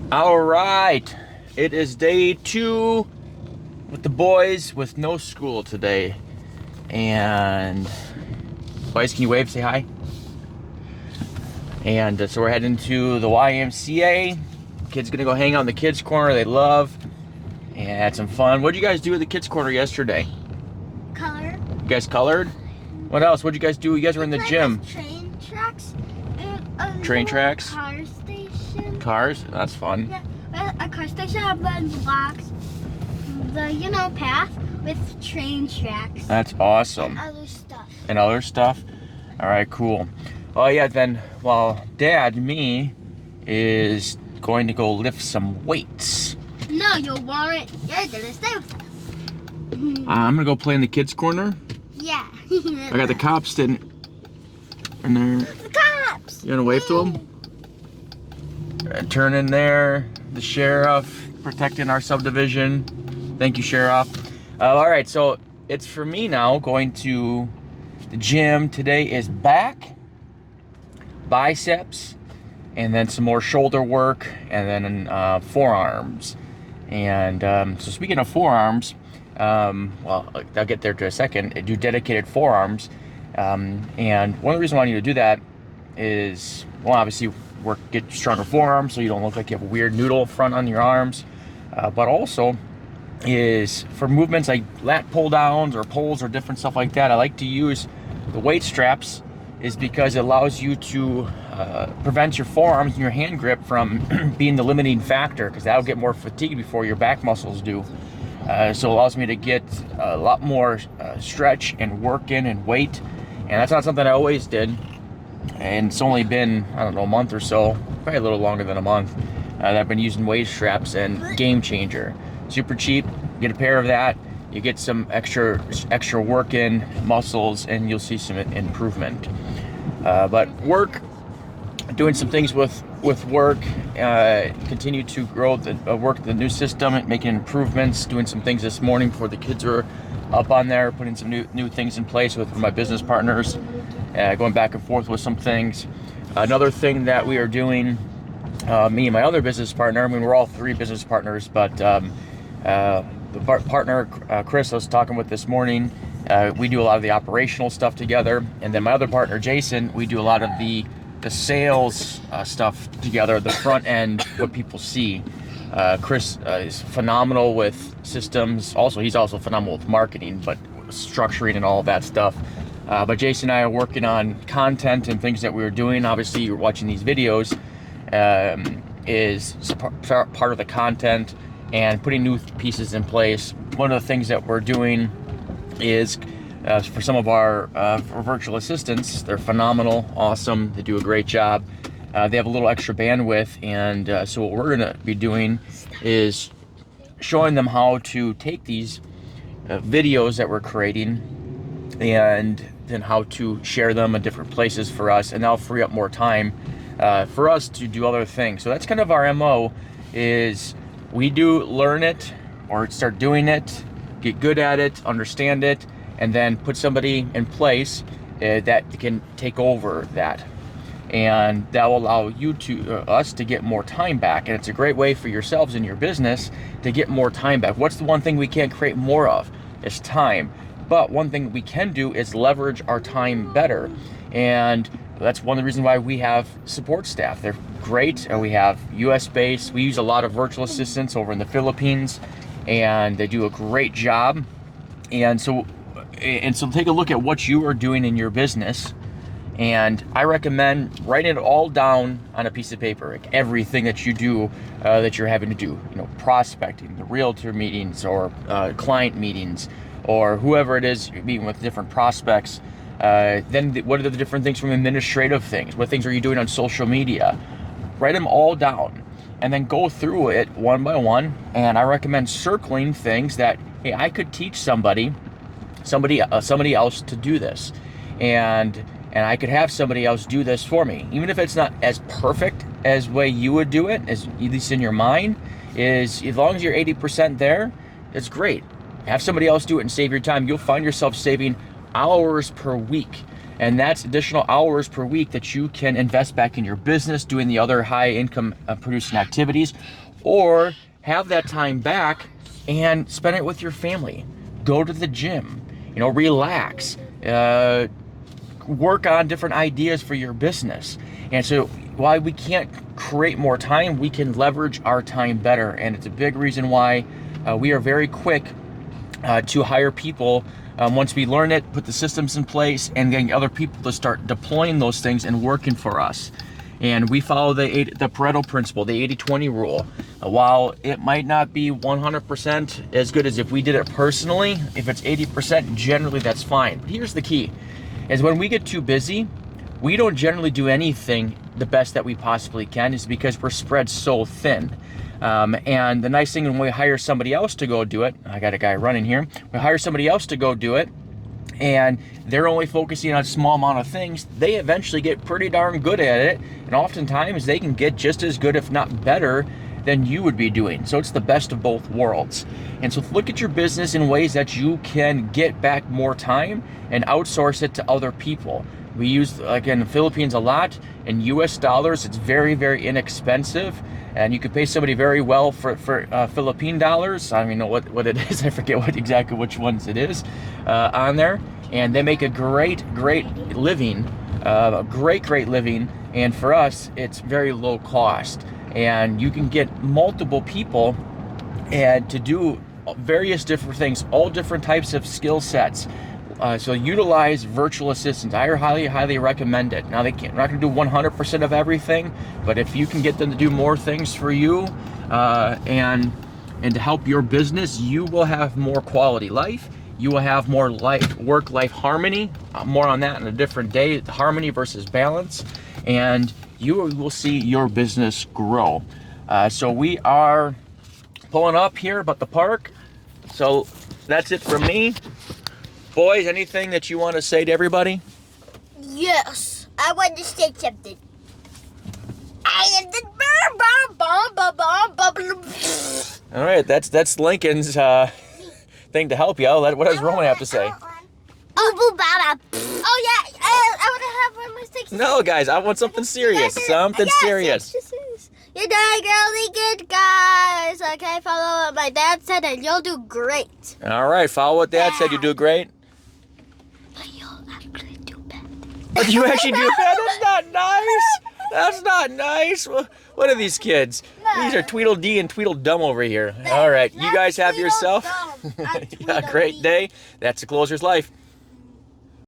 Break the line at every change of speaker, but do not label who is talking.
All right, it is day 2 with the boys with no school today. And boys, can you wave, say hi? And so we're heading to the YMCA. Kids gonna go hang out in the kids corner they love and had some fun. What did you guys do at the kids corner yesterday?
Color.
You guys colored? What else? What did you guys do? You guys were in the gym.
Train tracks. And
Train tracks?
Car station.
Cars? That's fun.
Yeah, a car station have the blocks, the path with train tracks.
That's awesome.
And other stuff.
And other stuff? All right, cool. Oh yeah, then, well, Dad, me, is going to go lift some weights.
No, you won't. You're gonna stay with us.
I'm gonna go play in the kids' corner.
Yeah.
I got the cops sitting in there.
The cops.
You gonna wave to them? Turn in there. The sheriff protecting our subdivision. Thank you, Sheriff. All right, so it's for me now going to the gym. Today is back, biceps, and then some more shoulder work, and then forearms. And so speaking of forearms, well, I'll get there to a second. I do dedicated forearms, and one of the reasons why I need to do that is, well, obviously get stronger forearms so you don't look like you have a weird noodle front on your arms, but also is for movements like lat pull downs or pulls or different stuff like that. I like to use the weight straps is because it allows you to prevent your forearms and your hand grip from being the limiting factor, because that'll get more fatigued before your back muscles do. So it allows me to get a lot more stretch and work in and weight, and that's not something I always did. And it's only been, I don't know, a month or so, probably a little longer than a month, that I've been using weight straps, and game changer. Super cheap, get a pair of that, you get some extra work in muscles, and you'll see some improvement. But doing some things with work, continue to grow work the new system, making improvements, doing some things this morning before the kids were up on there, putting some new things in place with my business partners, going back and forth with some things. Another thing that we are doing, me and my other business partner, I mean, we're all 3 business partners, but the partner, Chris, I was talking with this morning, we do a lot of the operational stuff together, and then my other partner, Jason, we do a lot of the sales stuff together, the front end, what people see. Chris is phenomenal with systems. Also, he's also phenomenal with marketing, but structuring and all of that stuff. But Jason and I are working on content and things that we were doing. Obviously, you're watching these videos is part of the content and putting new pieces in place. One of the things that we're doing is for some of our virtual assistants. They're phenomenal, awesome. They do a great job. They have a little extra bandwidth, and so what we're going to be doing is showing them how to take these videos that we're creating and then how to share them in different places for us, and that'll free up more time for us to do other things. So that's kind of our MO, is we do learn it or start doing it, get good at it, understand it, and then put somebody in place that can take over that. And that will allow you us to get more time back. And it's a great way for yourselves and your business to get more time back. What's the one thing we can't create more of? It's time. But one thing we can do is leverage our time better. And that's one of the reasons why we have support staff. They're great. And we have US based. We use a lot of virtual assistants over in the Philippines, and they do a great job. And so take a look at what you are doing in your business. And I recommend writing it all down on a piece of paper, like everything that you do, that you're having to do, prospecting, the realtor meetings, or client meetings, or whoever it is you're meeting with, different prospects. Then what are the different things from administrative things? What things are you doing on social media? Write them all down and then go through it one by one. And I recommend circling things that, hey, I could teach somebody else to do this. And I could have somebody else do this for me. Even if it's not as perfect as way you would do it, as at least in your mind, is as long as you're 80% there, it's great. Have somebody else do it and save your time. You'll find yourself saving hours per week. And that's additional hours per week that you can invest back in your business, doing the other high income producing activities, or have that time back and spend it with your family. Go to the gym, relax, work on different ideas for your business. And so while we can't create more time, we can leverage our time better. And it's a big reason why we are very quick to hire people once we learn it, put the systems in place, and getting other people to start deploying those things and working for us. And we follow the Pareto principle, the 80-20 rule. While it might not be 100% as good as if we did it personally, if it's 80%, generally that's fine. But here's the key, is when we get too busy, we don't generally do anything the best that we possibly can, is because we're spread so thin. And the nice thing when we hire somebody else to go do it, I got a guy running here, we hire somebody else to go do it, and they're only focusing on a small amount of things, they eventually get pretty darn good at it, and oftentimes they can get just as good, if not better, than you would be doing. So it's the best of both worlds. And so look at your business in ways that you can get back more time and outsource it to other people. We use, again, the Philippines a lot. In US dollars, it's very, very inexpensive. And you could pay somebody very well for Philippine dollars. I don't even know what it is. I forget exactly which ones it is on there. And they make a great living, great living. And for us, it's very low cost. And you can get multiple people and to do various different things, all different types of skill sets. So utilize virtual assistants. I highly recommend it. Now, not going to do 100% of everything, but if you can get them to do more things for you and to help your business, you will have more quality life. You will have more work-life harmony. More on that in a different day. Harmony versus balance, and you will see your business grow. So we are pulling up here about the park. So that's it from me. Boys, anything that you want to say to everybody?
Yes, I want to say something. I am the
All right, that's Lincoln's thing to help you out. What does Roman have to say?
Oh yeah, I want to have one mistake.
No, guys, I want something serious. Something serious.
You're doing really good, guys. Okay, follow what my dad said, and you'll do great.
All right, follow what Dad said. You do great.
But you'll actually do better.
But you actually do better. That's not nice. That's not nice. What are these kids?
No.
These are Tweedledee and Tweedledum over here. All right, you guys have yourself a great day. That's the closer's life.